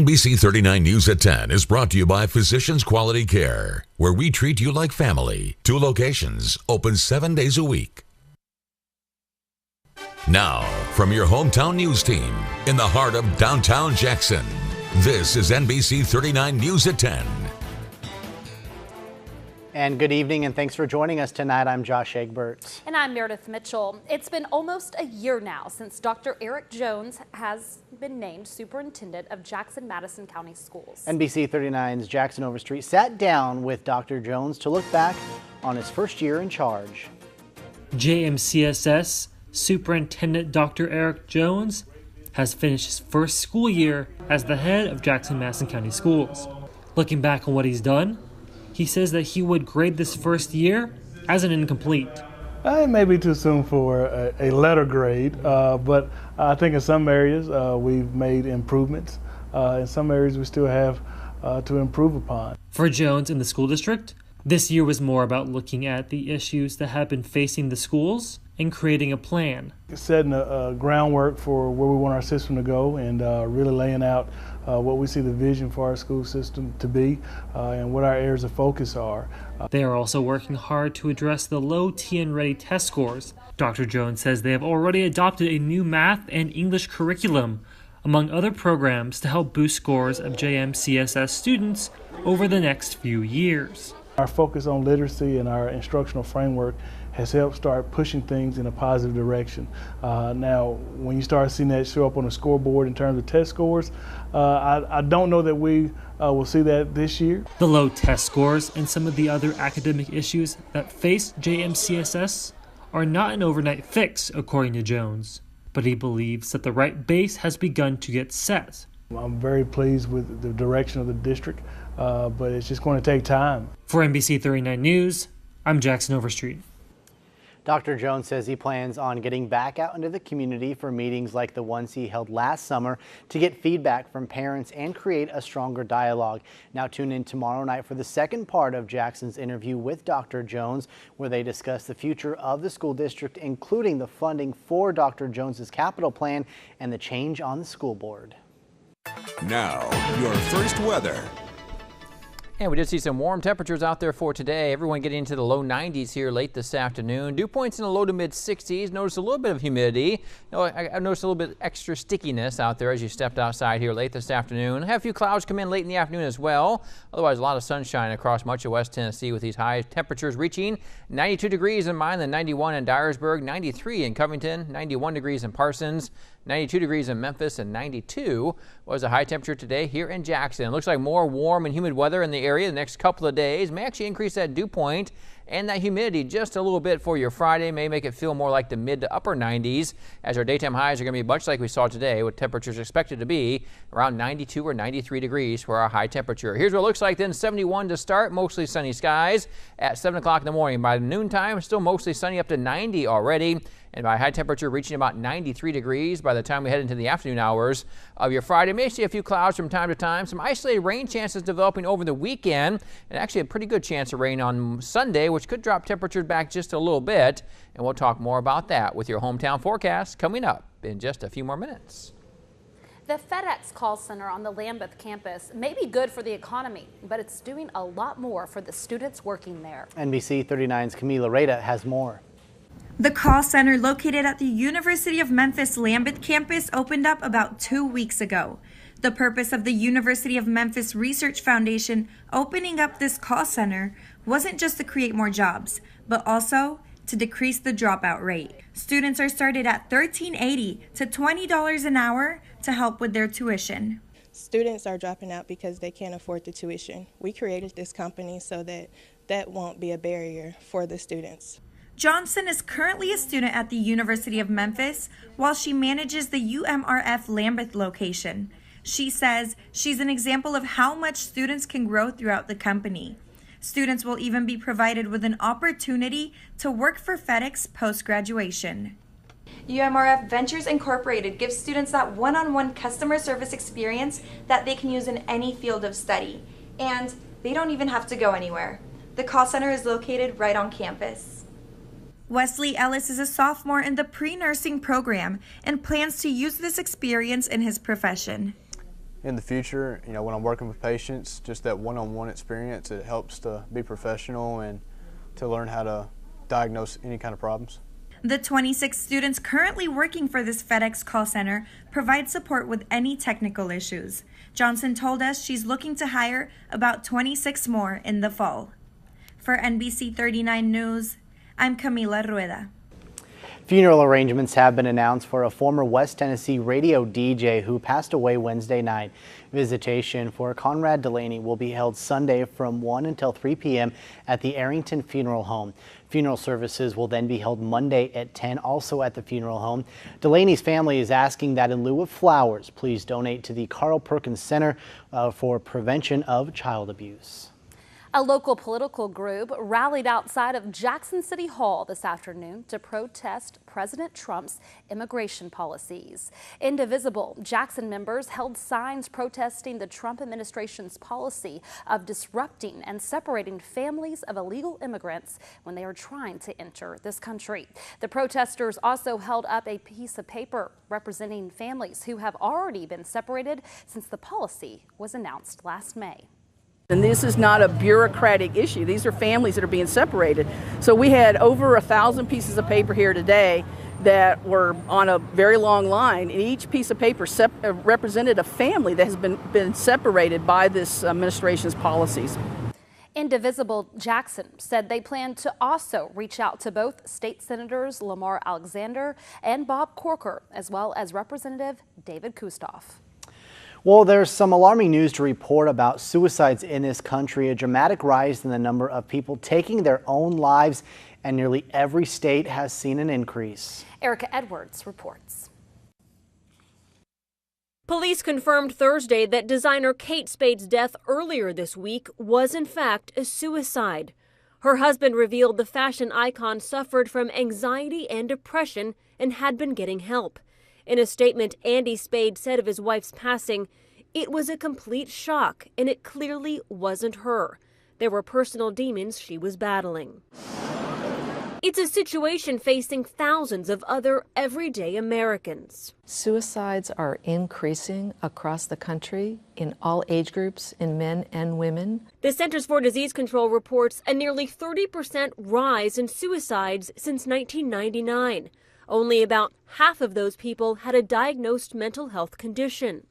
NBC 39 News at 10 is brought to you by Physicians Quality Care, where we treat you like family. 2 locations, open 7 days a week. Now, from your hometown news team in the heart of downtown Jackson, this is NBC 39 News at 10. And good evening, and thanks for joining us tonight. I'm Josh Egbert. And I'm Meredith Mitchell. It's been almost a year now since Dr. Eric Jones has been named Superintendent of Jackson-Madison County Schools. NBC 39's Jackson Overstreet sat down with Dr. Jones to look back on his first year in charge. JMCSS Superintendent Dr. Eric Jones has finished his first school year as the head of Jackson-Madison County Schools. Looking back on what he's done, he says that he would grade this first year as an incomplete. It may be too soon for a letter grade, but I think in some areas we've made improvements. In some areas we still have to improve upon. For Jones in the school district, this year was more about looking at the issues that have been facing the schools and creating a plan. Setting a groundwork for where we want our system to go and really laying out what we see the vision for our school system to be and what our areas of focus are. They are also working hard to address the low TN Ready test scores. Dr. Jones says they have already adopted a new math and English curriculum, among other programs to help boost scores of JMCSS students over the next few years. Our focus on literacy and our instructional framework has helped start pushing things in a positive direction. Now, when you start seeing that show up on the scoreboard in terms of test scores, I don't know that we will see that this year. The low test scores and some of the other academic issues that face JMCSS are not an overnight fix, according to Jones, but he believes that the right base has begun to get set. I'm very pleased with the direction of the district, but it's just going to take time. For NBC 39 News, I'm Jackson Overstreet. Dr. Jones says he plans on getting back out into the community for meetings like the ones he held last summer to get feedback from parents and create a stronger dialogue. Now tune in tomorrow night for the second part of Jackson's interview with Dr. Jones, where they discuss the future of the school district, including the funding for Dr. Jones's capital plan and the change on the school board. Now, your first weather. And we did see some warm temperatures out there for today. Everyone getting into the low 90s here late this afternoon. Dew points in the low to mid 60s. Notice a little bit of humidity. I noticed a little bit extra stickiness out there as you stepped outside here late this afternoon. Have a few clouds come in late in the afternoon as well. Otherwise, a lot of sunshine across much of West Tennessee with these high temperatures reaching 92 degrees in Milan, 91 in Dyersburg, 93 in Covington, 91 degrees in Parsons, 92 degrees in Memphis, and 92 was a high temperature today here in Jackson. It looks like more warm and humid weather in the area the next couple of days. May actually increase that dew point and that humidity just a little bit for your Friday. May make it feel more like the mid to upper 90s as our daytime highs are going to be much like we saw today, with temperatures expected to be around 92 or 93 degrees for our high temperature. Here's what it looks like then. 71 to start, mostly sunny skies at 7 o'clock in the morning. By noontime, still mostly sunny, up to 90 already. And by high temperature reaching about 93 degrees by the time we head into the afternoon hours of your Friday. May see a few clouds from time to time. Some isolated rain chances developing over the weekend, and actually a pretty good chance of rain on Sunday, which could drop temperatures back just a little bit. And we'll talk more about that with your hometown forecast coming up in just a few more minutes. The FedEx call center on the Lambuth campus may be good for the economy, but it's doing a lot more for the students working there. NBC 39's Camila Reda has more. The call center located at the University of Memphis Lambuth campus opened up about 2 weeks ago. The purpose of the University of Memphis Research Foundation opening up this call center wasn't just to create more jobs, but also to decrease the dropout rate. Students are started at $13.80 to $20 an hour to help with their tuition. Students are dropping out because they can't afford the tuition. We created this company so that won't be a barrier for the students. Johnson is currently a student at the University of Memphis while she manages the UMRF Lambuth location. She says she's an example of how much students can grow throughout the company. Students will even be provided with an opportunity to work for FedEx post-graduation. UMRF Ventures Incorporated gives students that one-on-one customer service experience that they can use in any field of study. And they don't even have to go anywhere. The call center is located right on campus. Wesley Ellis is a sophomore in the pre-nursing program and plans to use this experience in his profession. in the future, you know, when I'm working with patients, just that one-on-one experience, it helps to be professional and to learn how to diagnose any kind of problems. The 26 students currently working for this FedEx call center provide support with any technical issues. Johnson told us she's looking to hire about 26 more in the fall. For NBC 39 News, I'm Camila Rueda. Funeral arrangements have been announced for a former West Tennessee radio DJ who passed away Wednesday night. Visitation for Conrad Delaney will be held Sunday from 1 until 3 p.m. at the Arrington Funeral Home. Funeral services will then be held Monday at 10, also at the funeral home. Delaney's family is asking that in lieu of flowers, please donate to the Carl Perkins Center for Prevention of Child Abuse. A local political group rallied outside of Jackson City Hall this afternoon to protest President Trump's immigration policies. Indivisible Jackson members held signs protesting the Trump administration's policy of disrupting and separating families of illegal immigrants when they are trying to enter this country. The protesters also held up a piece of paper representing families who have already been separated since the policy was announced last May. And this is not a bureaucratic issue. These are families that are being separated. So we had over 1,000 pieces of paper here today that were on a very long line, and each piece of paper represented a family that has been separated by this administration's policies. Indivisible Jackson said they plan to also reach out to both state senators Lamar Alexander and Bob Corker, as well as Representative David Kustoff. Well, there's some alarming news to report about suicides in this country. A dramatic rise in the number of people taking their own lives, and nearly every state has seen an increase. Erica Edwards reports. Police confirmed Thursday that designer Kate Spade's death earlier this week was in fact a suicide. Her husband revealed the fashion icon suffered from anxiety and depression and had been getting help. In a statement, Andy Spade said of his wife's passing, "It was a complete shock, and it clearly wasn't her. There were personal demons she was battling." It's a situation facing thousands of other everyday Americans. Suicides are increasing across the country in all age groups, in men and women. The Centers for Disease Control reports a nearly 30% rise in suicides since 1999. Only about half of those people had a diagnosed mental health condition.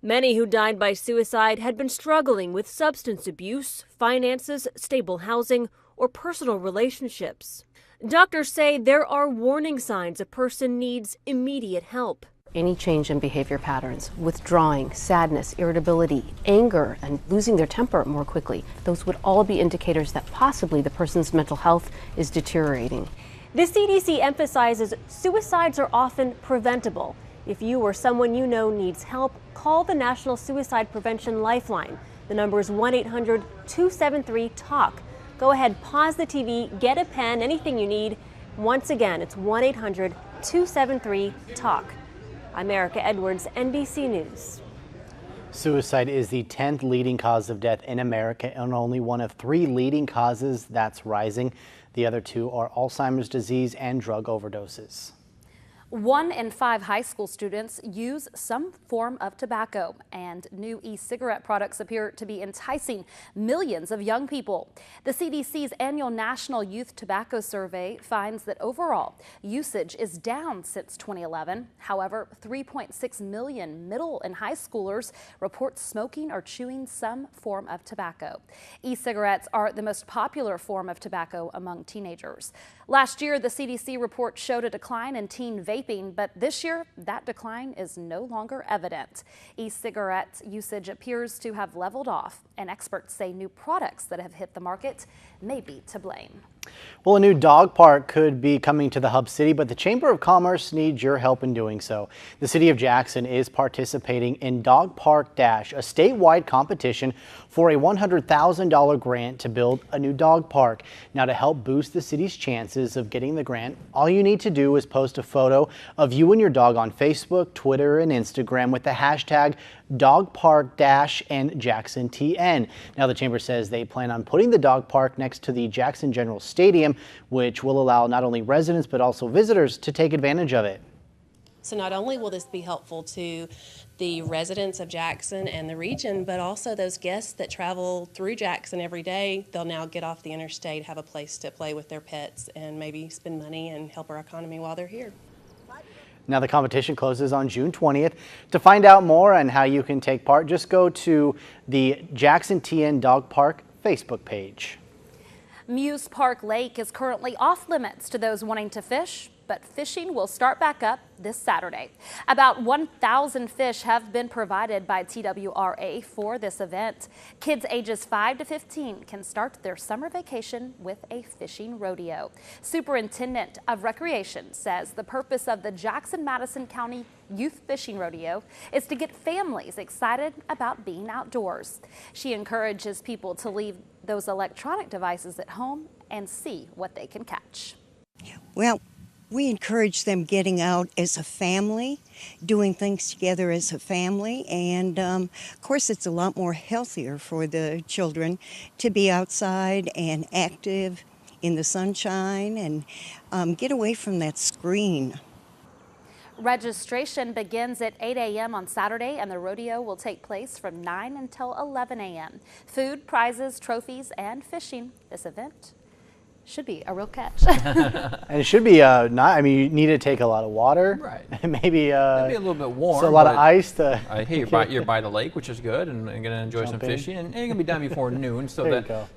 Many who died by suicide had been struggling with substance abuse, finances, stable housing, or personal relationships. Doctors say there are warning signs a person needs immediate help. Any change in behavior patterns, withdrawing, sadness, irritability, anger, and losing their temper more quickly, those would all be indicators that possibly the person's mental health is deteriorating. The CDC emphasizes suicides are often preventable. If you or someone you know needs help, call the National Suicide Prevention Lifeline. The number is 1-800-273-TALK. Go ahead, pause the TV, get a pen, anything you need. Once again, it's 1-800-273-TALK. I'm Erica Edwards, NBC News. Suicide is the 10th leading cause of death in America and only one of 3 leading causes that's rising. The other 2 are Alzheimer's disease and drug overdoses. 1 in 5 high school students use some form of tobacco, and new e-cigarette products appear to be enticing millions of young people. The CDC's annual National Youth Tobacco Survey finds that overall usage is down since 2011. However, 3.6 million middle and high schoolers report smoking or chewing some form of tobacco. E-cigarettes are the most popular form of tobacco among teenagers. Last year, the CDC report showed a decline in teen vaping, but this year, that decline is no longer evident. E-cigarette usage appears to have leveled off, and experts say new products that have hit the market may be to blame. Well, a new dog park could be coming to the Hub City, but the Chamber of Commerce needs your help in doing so. The City of Jackson is participating in Dog Park Dash, a statewide competition for a $100,000 grant to build a new dog park. Now, to help boost the city's chances of getting the grant, all you need to do is post a photo of you and your dog on Facebook, Twitter, and Instagram with the hashtag DogParkDash and JacksonTN. Now, the Chamber says they plan on putting the dog park next to the Jackson General Stadium, which will allow not only residents but also visitors to take advantage of it. So not only will this be helpful to the residents of Jackson and the region, but also those guests that travel through Jackson every day, they'll now get off the interstate, have a place to play with their pets, and maybe spend money and help our economy while they're here. Now the competition closes on June 20th. To find out more on how you can take part, just go to the Jackson TN Dog Park Facebook page. Muse Park Lake is currently off limits to those wanting to fish, but fishing will start back up this Saturday. About 1,000 fish have been provided by TWRA for this event. Kids ages 5 to 15 can start their summer vacation with a fishing rodeo. Superintendent of Recreation says the purpose of the Jackson-Madison County Youth Fishing Rodeo is to get families excited about being outdoors. She encourages people to leave those electronic devices at home and see what they can catch. Well, we encourage them getting out as a family, doing things together as a family, and of course it's a lot more healthier for the children to be outside and active in the sunshine and get away from that screen. Registration begins at 8 a.m. on Saturday, and the rodeo will take place from 9 until 11 a.m. Food, prizes, trophies, and fishing. This event should be a real catch. And it should be not. I mean, you need to take a lot of water. Right. Maybe a little bit warm. So a lot of ice to. Hey, you're by the lake, which is good, and going to enjoy some fishing. And you're going to be done before noon, so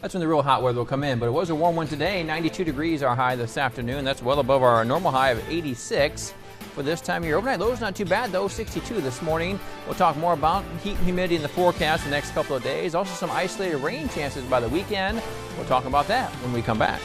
that's when the real hot weather will come in. But it was a warm one today. 92 degrees our high this afternoon. That's well above our normal high of 86 for this time of year. Overnight lows not too bad though, 62 this morning. We'll talk more about heat and humidity in the forecast the next couple of days. Also some isolated rain chances by the weekend. We'll talk about that when we come back.